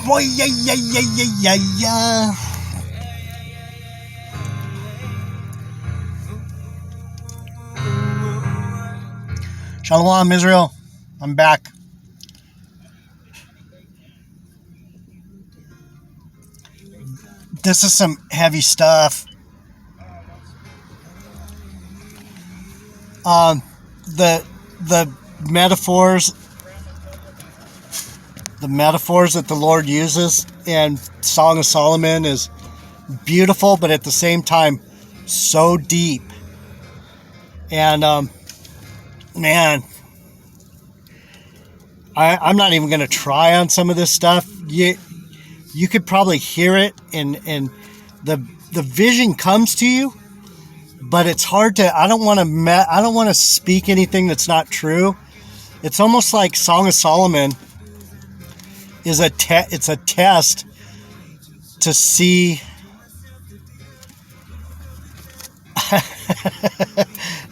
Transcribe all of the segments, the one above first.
boy, yeah, yeah, yeah, yeah, yeah, yeah. Shalom, Israel. I'm back. This is some heavy stuff. The metaphors, that the Lord uses in Song of Solomon is beautiful, but at the same time, so deep. And man, I'm not even going to try on some of this stuff. You could probably hear it, and the vision comes to you, but it's hard to. I don't want to speak anything that's not true. It's almost like Song of Solomon is it's a test to see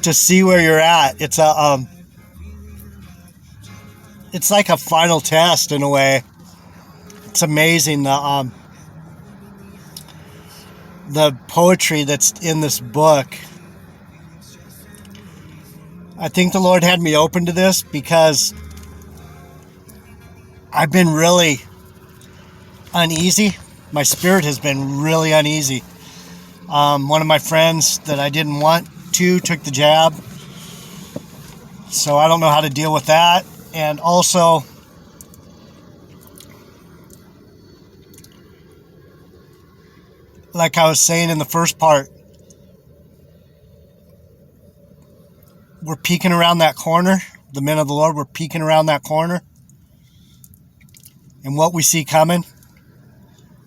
to see where you're at. It's it's like a final test in a way. It's amazing the poetry that's in this book. I think the Lord had me open to this because I've been really uneasy. My spirit has been really uneasy. One of my friends that I didn't want to took the jab, so I don't know how to deal with that. And also, like I was saying in the first part, we're peeking around that corner. The men of the Lord, we're peeking around that corner. And what we see coming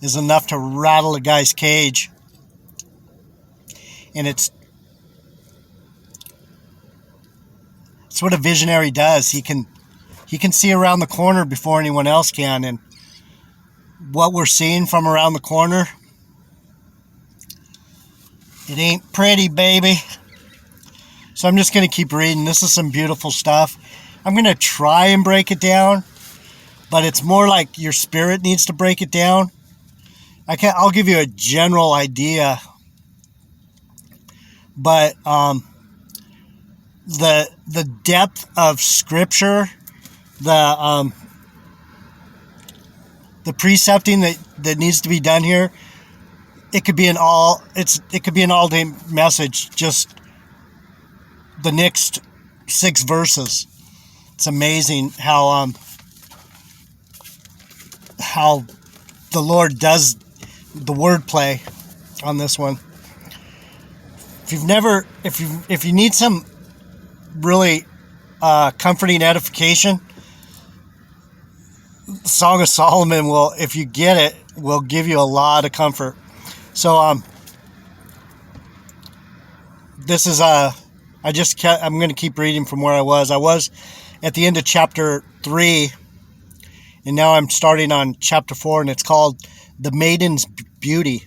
is enough to rattle a guy's cage. And it's what a visionary does. He can see around the corner before anyone else can. And what we're seeing from around the corner, it ain't pretty, baby. So I'm just going to keep reading. This is some beautiful stuff. I'm going to try and break it down, but it's more like your spirit needs to break it down. I'll give you a general idea, but the depth of Scripture, the precepting that needs to be done here, it could be an all-day message. Just the next 6 verses. It's amazing how the Lord does the wordplay on this one. If you need some really comforting edification, Song of Solomon will, if you get it, will give you a lot of comfort. So this is I'm going to keep reading from where I was. I was at the end of chapter 3, and now I'm starting on chapter 4, and it's called The Maiden's Beauty.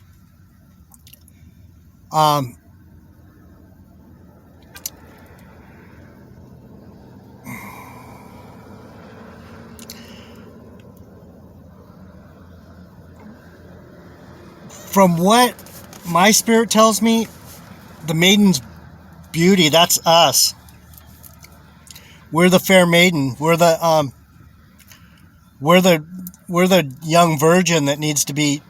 From what my spirit tells me, the maiden's beauty, that's us. We're the fair maiden. We're the young virgin that needs to be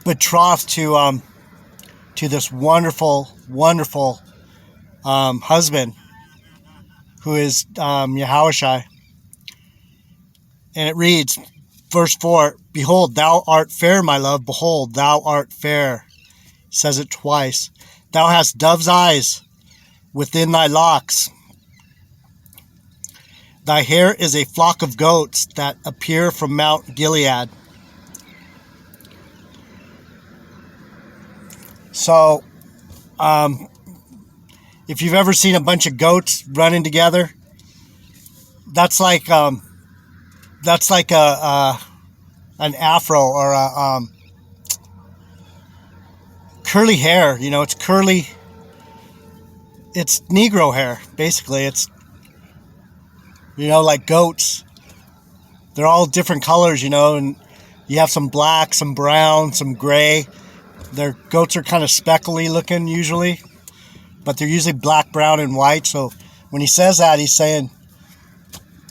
betrothed to this wonderful husband who is Yahushua. And it reads, verse 4, "Behold, thou art fair, my love. Behold, thou art fair." It says it twice. "Thou hast dove's eyes within thy locks. Thy hair is a flock of goats that appear from Mount Gilead." So, if you've ever seen a bunch of goats running together, that's like an afro or a curly hair. You know, it's curly. It's Negro hair, basically. It's, like goats. they're all different colors, and you have some black, some brown, some gray. Their goats are kind of speckly looking usually, but they're usually black, brown, and white. So when he says that, he's saying,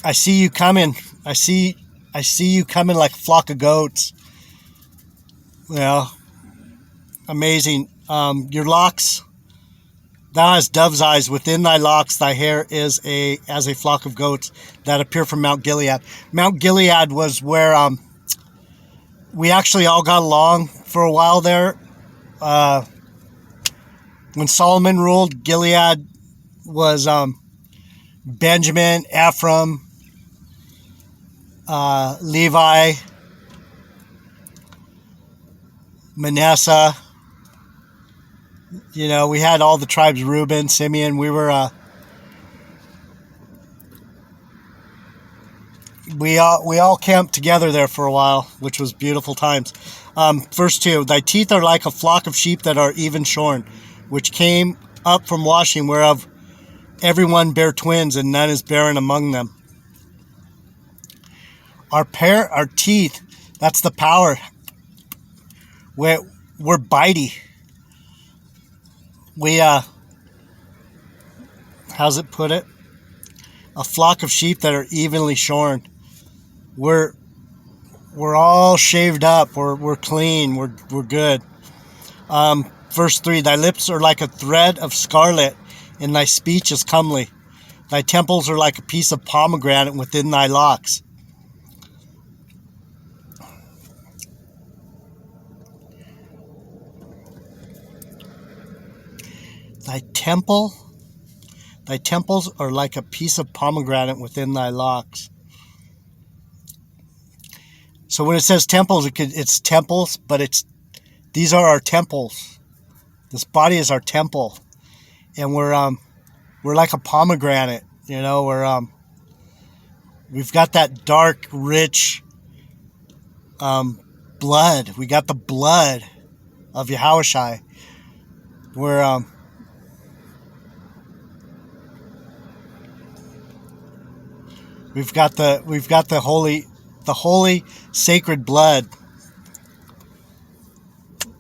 I see you coming. I see you coming like a flock of goats. Amazing. Your locks, thou hast dove's eyes. Within thy locks, thy hair is as a flock of goats that appear from Mount Gilead. Mount Gilead was where we actually all got along for a while there. When Solomon ruled, Gilead was Benjamin, Ephraim, Levi, Manasseh. We had all the tribes, Reuben, Simeon. We were we all camped together there for a while, which was beautiful times. Verse 2, thy teeth are like a flock of sheep that are even shorn, which came up from washing, whereof everyone bare twins, and none is barren among them. Our teeth, that's the power. We're bitey. We, how's it put it? A flock of sheep that are evenly shorn. We're all shaved up. We're clean. We're good. Verse 3, thy lips are like a thread of scarlet, and thy speech is comely. Thy temples are like a piece of pomegranate within thy locks. Thy temples are like a piece of pomegranate within thy locks. So when it says temples, it's temples, but these are our temples. This body is our temple, and we're like a pomegranate. We've got that dark, rich blood. We got the blood of Yahushua. We've got the holy sacred blood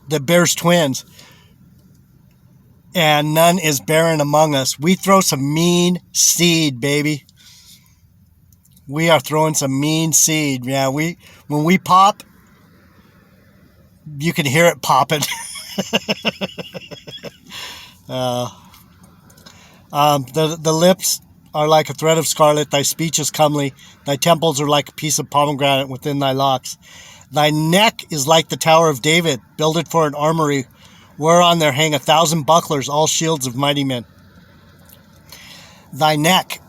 that bears twins, and none is barren among us. We throw some mean seed, baby. We are throwing some mean seed. Yeah, when we pop, you can hear it popping. The lips are like a thread of scarlet, thy speech is comely, thy temples are like a piece of pomegranate within thy locks. Thy neck is like the Tower of David, builded for an armory, whereon there hang 1,000 bucklers, all shields of mighty men. Thy neck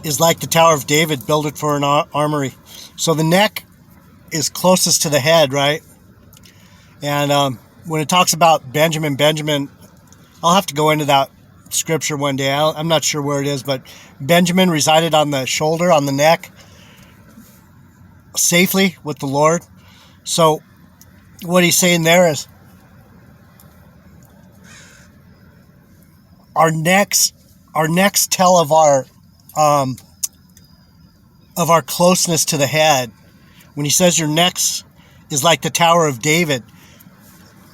is like the Tower of David, builded for an armory. So the neck is closest to the head, right? And when it talks about Benjamin, I'll have to go into that scripture one day. I'm not sure where it is, but Benjamin resided on the shoulder, on the neck, safely with the Lord. So what he's saying there is our necks tell of our closeness to the head. When he says your necks is like the Tower of David,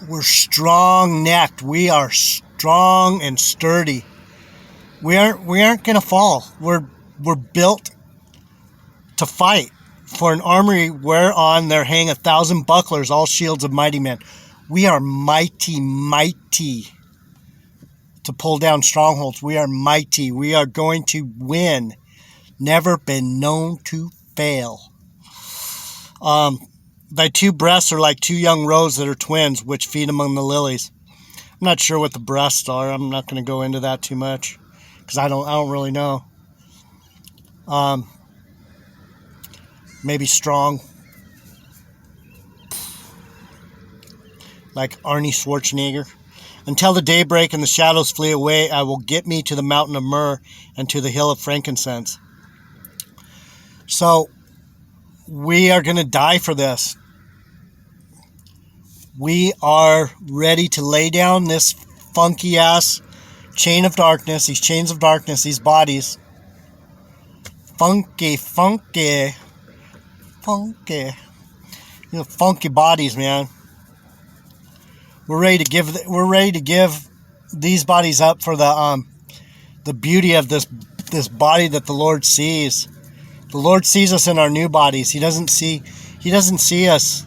we're strong-necked. We are strong and sturdy. We aren't gonna fall. We're built to fight, for an armory whereon there hang 1,000 bucklers, all shields of mighty men. We are mighty to pull down strongholds. We are mighty. We are going to win. Never been known to fail. Thy two breasts are like two young roes that are twins, which feed among the lilies. I'm not sure what the breasts are. I'm not going to go into that too much because I don't really know. Maybe strong, like Arnie Schwarzenegger. Until the daybreak and the shadows flee away, I will get me to the mountain of myrrh and to the hill of frankincense. So we are going to die for this. We are ready to lay down this funky ass chain of darkness, these chains of darkness, these bodies, funky, funky, funky. You know, funky bodies, man. We're ready to give these bodies up for the beauty of this body that the Lord sees. The Lord sees us in our new bodies. He doesn't see us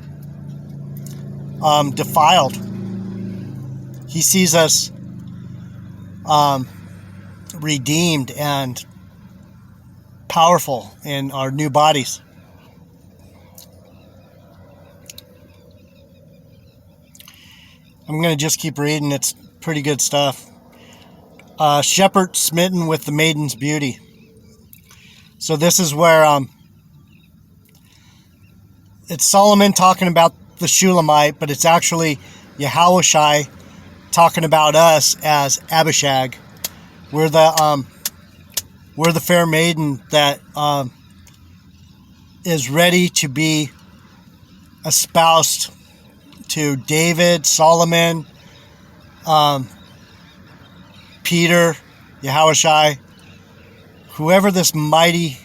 defiled. He sees us redeemed and powerful in our new bodies. I'm going to just keep reading. It's pretty good stuff. Shepherd smitten with the maiden's beauty. So this is where it's Solomon talking about the Shulamite, but it's actually Yahushai talking about us as Abishag. We're the fair maiden that is ready to be espoused to David, Solomon, Peter, Yahushai, whoever these mighty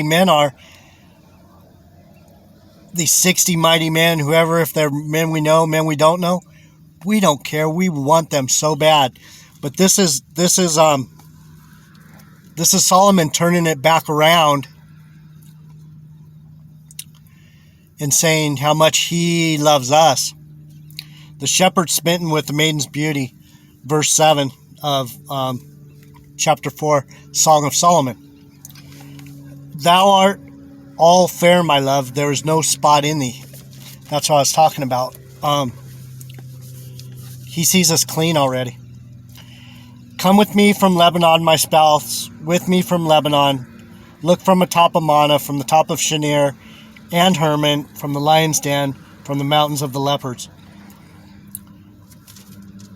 men are, these 60 mighty men, whoever, if they're men we know, men we don't know, we don't care. We want them so bad. But this is Solomon turning it back around and saying how much he loves us. The shepherd smitten with the maiden's beauty, verse 7 of chapter 4, Song of Solomon. Thou art all fair, my love, there is no spot in thee. That's what I was talking about. He sees us clean already. Come with me from Lebanon, my spouse, with me from Lebanon. Look from atop of Mana, from the top of Shinir, and Hermon, from the lion's den, from the mountains of the leopards.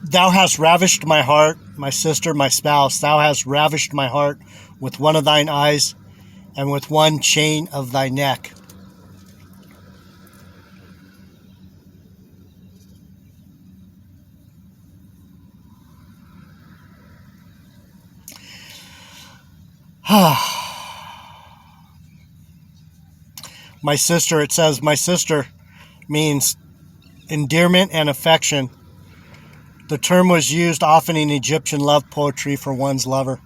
Thou hast ravished my heart, my sister, my spouse. Thou hast ravished my heart with one of thine eyes and with one chain of thy neck. My sister, it says, my sister means endearment and affection. The term was used often in Egyptian love poetry for one's lover.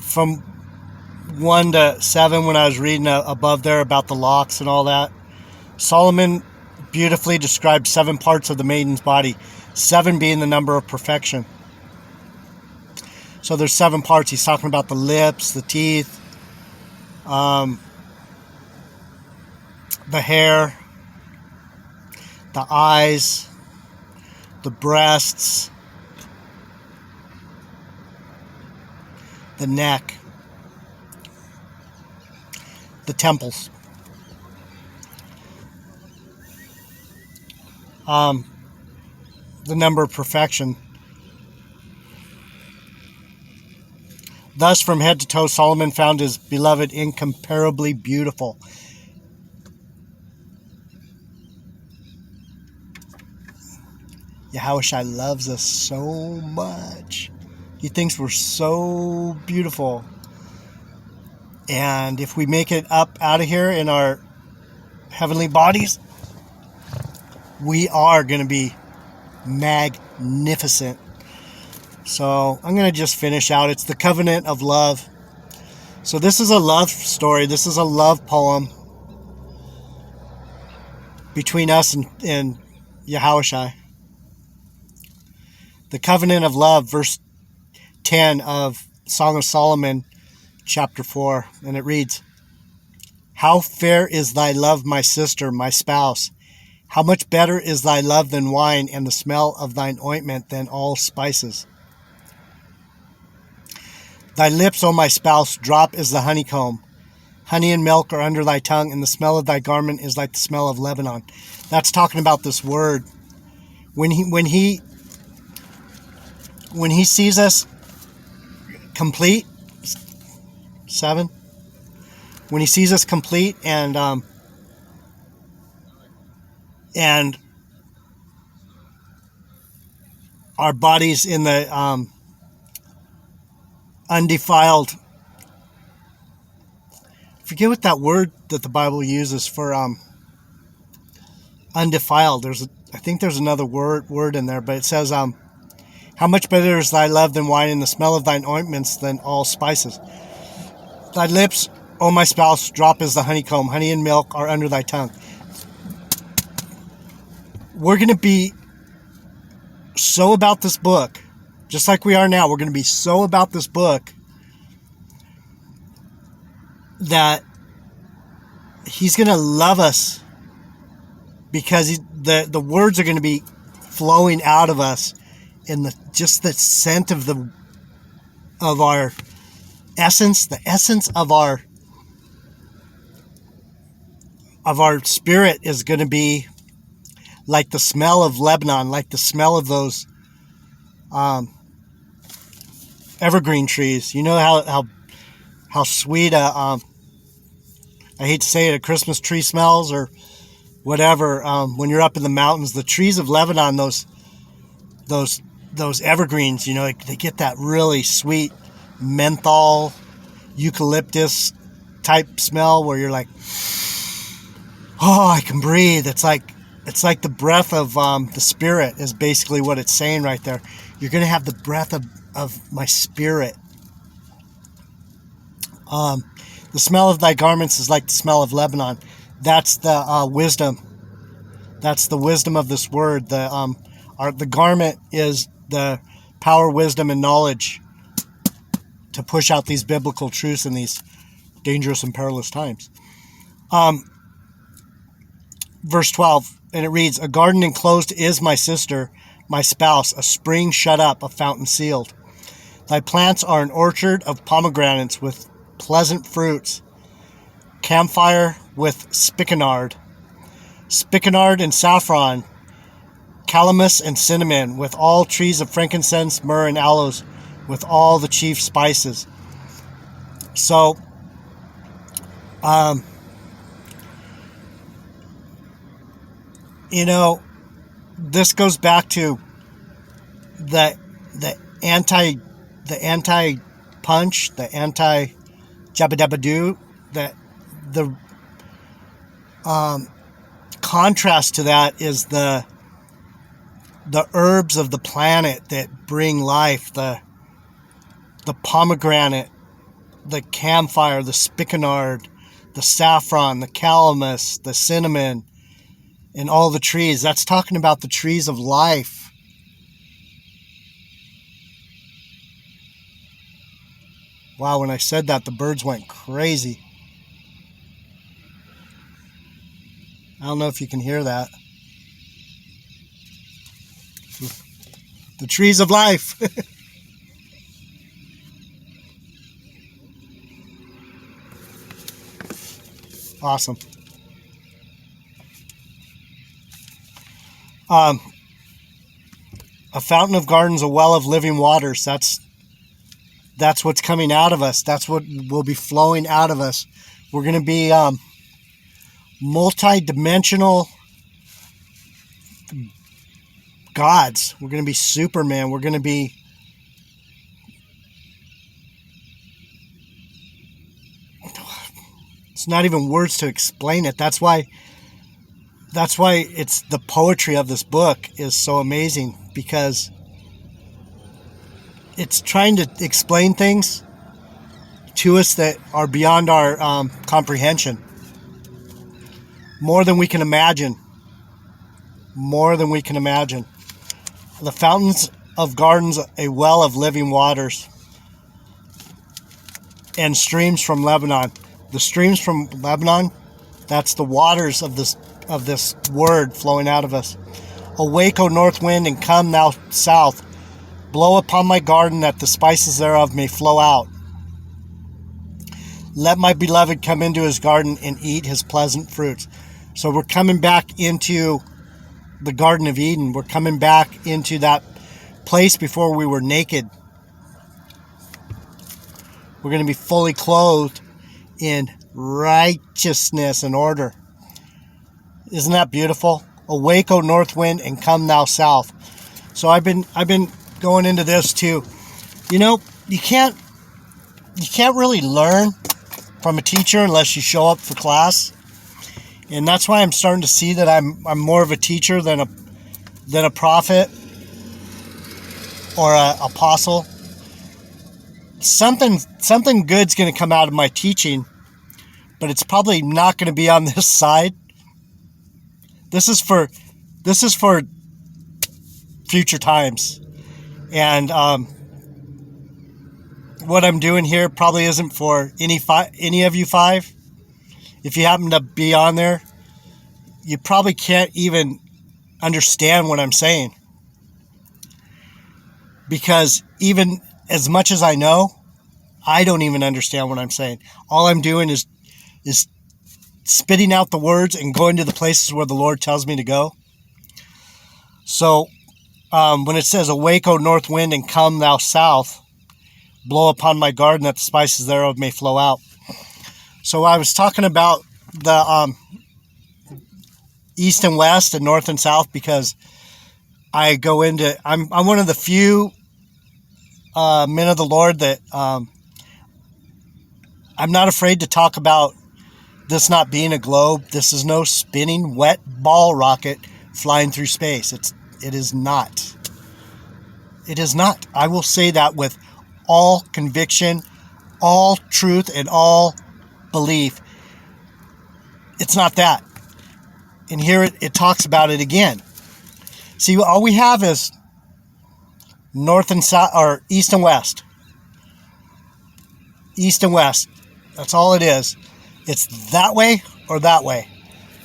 From 1 to 7, when I was reading above there about the locks and all that, Solomon beautifully described 7 parts of the maiden's body, 7 being the number of perfection. So there's 7 parts. He's talking about the lips, the teeth, the hair, the eyes, the breasts, the neck, the temples. The number of perfection. Thus, from head to toe, Solomon found his beloved incomparably beautiful. Yahushua loves us so much. He thinks we're so beautiful. And if we make it up out of here in our heavenly bodies, we are going to be magnificent. So I'm going to just finish out. It's the covenant of love. So this is a love story. This is a love poem between us and Yahushua. The covenant of love, verse 10 of Song of Solomon, chapter 4. And it reads, How fair is thy love, my sister, my spouse. How much better is thy love than wine, and the smell of thine ointment than all spices. Thy lips, O my spouse, drop as the honeycomb. Honey and milk are under thy tongue, and the smell of thy garment is like the smell of Lebanon. That's talking about this word. When he sees us complete, 7. When he sees us complete and and our bodies in the undefiled. Forget what that word that the Bible uses for undefiled. I think there's another word in there, but it says how much better is thy love than wine, and the smell of thine ointments than all spices. Thy lips, O my spouse, drop as the honeycomb. Honey and milk are under thy tongue. We're going to be so about this book, just like we are now. We're going to be so about this book that he's going to love us, because the words are going to be flowing out of us in just the scent of our essence, the essence of our spirit is going to be like the smell of Lebanon, like the smell of those evergreen trees. You know how sweet I hate to say it, a Christmas tree smells, or whatever. When you're up in the mountains, the trees of Lebanon, those evergreens, they get that really sweet menthol, eucalyptus type smell where you're like, oh, I can breathe. It's like the breath of the Spirit is basically what it's saying right there. You're going to have the breath of my Spirit. The smell of thy garments is like the smell of Lebanon. That's the wisdom. That's the wisdom of this word. The garment is the power, wisdom, and knowledge to push out these biblical truths in these dangerous and perilous times. Verse 12, and it reads, a garden enclosed is my sister, my spouse, a spring shut up, a fountain sealed. Thy plants are an orchard of pomegranates with pleasant fruits, camphire with spikenard and saffron, calamus and cinnamon, with all trees of frankincense, myrrh, and aloes, with all the chief spices. So, this goes back to the anti punch, the anti jabba dabba doo. The contrast to that is the herbs of the planet that bring life, the pomegranate, the camphire, the spikenard, the saffron, the calamus, the cinnamon, and all the trees. That's talking about the trees of life. Wow, when I said that, the birds went crazy. I don't know if you can hear that. The trees of life. Awesome. A fountain of gardens, a well of living waters. That's what's coming out of us. That's what will be flowing out of us. We're going to be multi-dimensional gods. We're going to be Superman. We're going to be it's not even words to explain it. That's why it's the poetry of this book is so amazing, because it's trying to explain things to us that are beyond our comprehension. More than we can imagine. More than we can imagine. The fountains of gardens, a well of living waters, and streams from Lebanon. The streams from Lebanon, that's the waters of this word flowing out of us. Awake, O north wind, and come thou south. Blow upon my garden, that the spices thereof may flow out. Let my beloved come into his garden and eat his pleasant fruits. So we're coming back into the Garden of Eden. We're coming back into that place before we were naked. We're going to be fully clothed in righteousness and order. Isn't that beautiful? awake, O north wind, and come thou south. So I've been going into this too. You know, you can't really learn from a teacher unless you show up for class. And that's why I'm starting to see that I'm more of a teacher than a prophet or an apostle. Something good's going to come out of my teaching, but it's probably not going to be on this side. This is for future times. And what I'm doing here probably isn't for any of you five. If you happen to be on there, you probably can't even understand what I'm saying. Because even as much as I know, I don't even understand what I'm saying. All I'm doing is spitting out the words and going to the places where the Lord tells me to go. So when it says, awake, O north wind, and come thou south, blow upon my garden that the spices thereof may flow out. So I was talking about the east and west and north and south because I go into, I'm one of the few men of the Lord that I'm not afraid to talk about this not being a globe. This is no spinning wet ball rocket flying through space. It is not. It is not. I will say that with all conviction, all truth, and all belief. It's not that. And here it talks about it again. See, all we have is north and south, or east and west. East and west. That's all it is. It's that way or that way.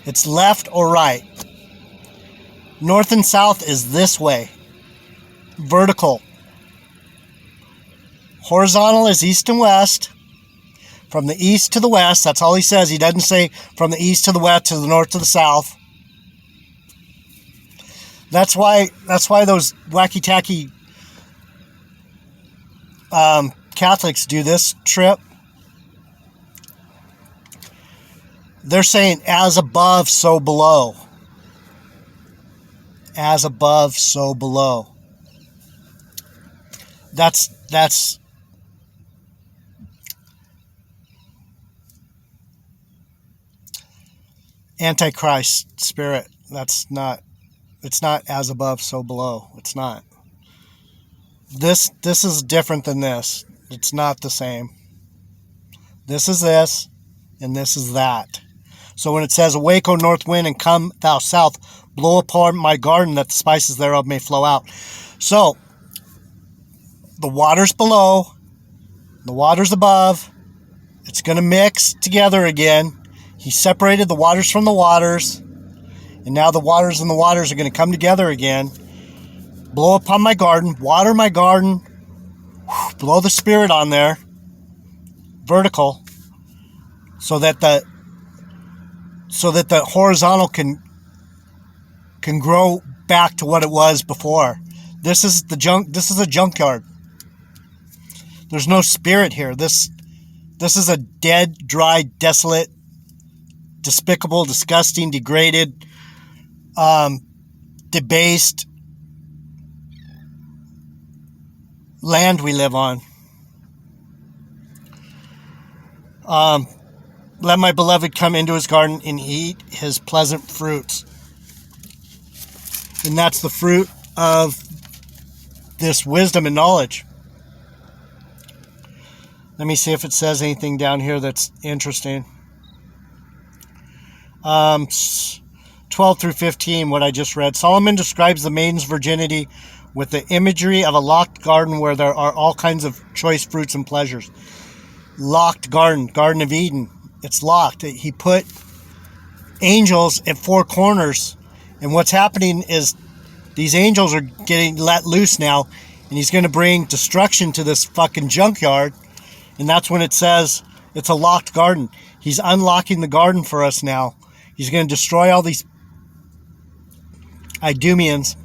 It's left or right. North and south is this way. Vertical. Horizontal is east and west. From the east to the west, that's all he says. He doesn't say from the east to the west, to the north to the south. That's why those wacky-tacky Catholics do this trip. They're saying, as above, so below. As above, so below. That's Antichrist spirit. It's not as above, so below. It's not. This is different than this. It's not the same. This is this, and this is that. So when it says, awake, O north wind, and come thou south, blow upon my garden that the spices thereof may flow out. So the water's below, the water's above. It's going to mix together again. He separated the waters from the waters, and now the waters and the waters are going to come together again. Blow upon my garden, water my garden, blow the Spirit on there, vertical, so that the horizontal can grow back to what it was before. This is a junkyard. There's no spirit here. This is a dead, dry, desolate, despicable, disgusting, degraded, debased land we live on. Let my beloved come into his garden and eat his pleasant fruits. And that's the fruit of this wisdom and knowledge. Let me see if it says anything down here that's interesting. 12 through 15, what I just read. Solomon describes the maiden's virginity with the imagery of a locked garden where there are all kinds of choice fruits and pleasures. Locked garden, Garden of Eden. It's locked. He put angels at four corners, and what's happening is these angels are getting let loose now, and he's going to bring destruction to this fucking junkyard, and that's when it says it's a locked garden. He's unlocking the garden for us now. He's going to destroy all these Idumeans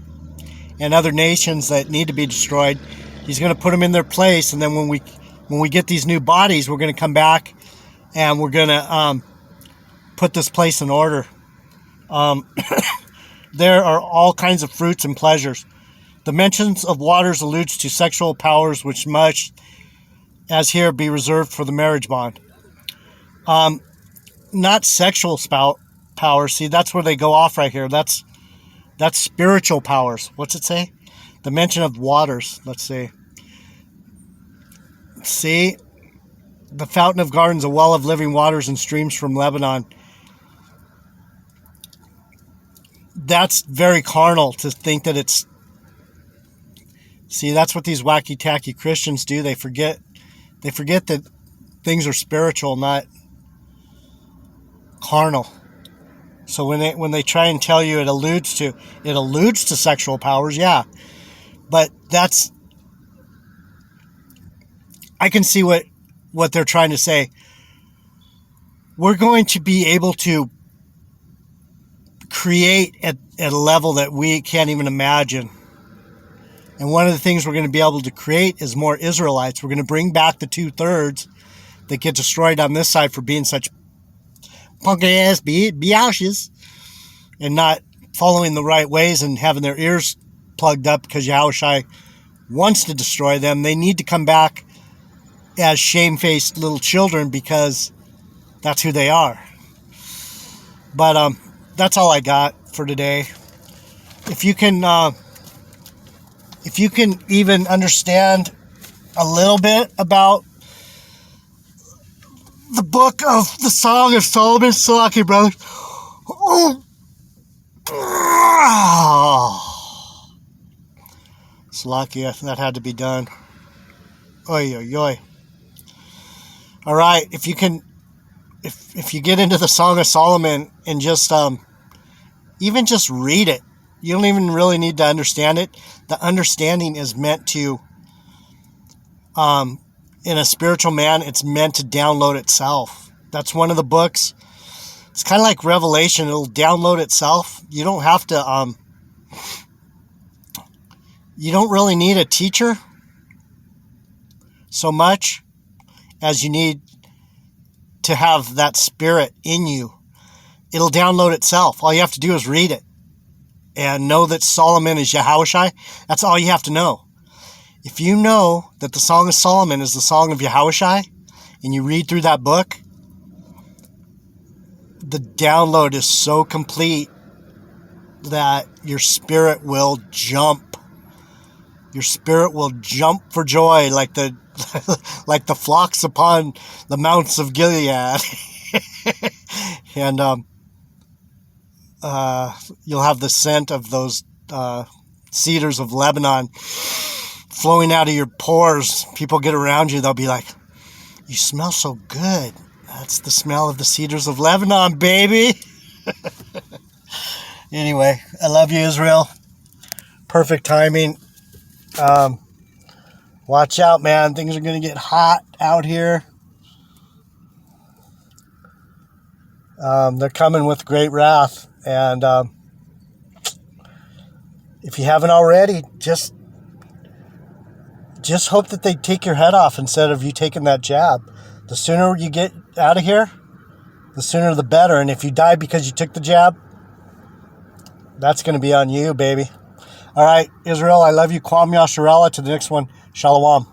and other nations that need to be destroyed. He's going to put them in their place, and then when we get these new bodies, we're going to come back and we're going to put this place in order. there are all kinds of fruits and pleasures. The mentions of waters alludes to sexual powers which must, as here, be reserved for the marriage bond. Not sexual powers. See, that's where they go off right here. That's spiritual powers. What's it say? The mention of waters. Let's see. See, the fountain of gardens, a well of living waters and streams from Lebanon. That's very carnal to think that it's... See, that's what these wacky-tacky Christians do. They forget that things are spiritual, not carnal. So when they try and tell you it alludes to sexual powers, yeah. But I can see what they're trying to say. We're going to be able to create at a level that we can't even imagine. And one of the things we're going to be able to create is more Israelites. We're going to bring back the 2/3 that get destroyed on this side for being such punk-ass biashes and not following the right ways and having their ears plugged up because Yahushua wants to destroy them. They need to come back as shamefaced little children because that's who they are. But that's all I got for today. If you can even understand a little bit about the book of the Song of Solomon, Salaki brothers. Oh. Salaki, that had to be done. Oy, oy, oy. All right, if you get into the Song of Solomon and just even just read it, you don't even really need to understand it. The understanding is meant to, in a spiritual man, it's meant to download itself. That's one of the books. It's kind of like Revelation. It'll download itself. You don't have to, you don't really need a teacher so much as you need to have that spirit in you. It'll download itself. All you have to do is read it and know that Solomon is Yahushua. That's all you have to know. If you know that the Song of Solomon is the song of Yahushua and you read through that book, the download is so complete that your spirit will jump. Your spirit will jump for joy like the flocks upon the mounts of Gilead. And you'll have the scent of those cedars of Lebanon flowing out of your pores. People get around you, they'll be like, "You smell so good." That's the smell of the cedars of Lebanon, baby. Anyway, I love you, Israel. Perfect timing. Watch out, man. Things are going to get hot out here. They're coming with great wrath. And if you haven't already, just hope that they take your head off instead of you taking that jab. The sooner you get out of here, the sooner the better. And if you die because you took the jab, that's going to be on you, baby. All right, Israel, I love you. Kwam Yasharella. To the next one. Shalom.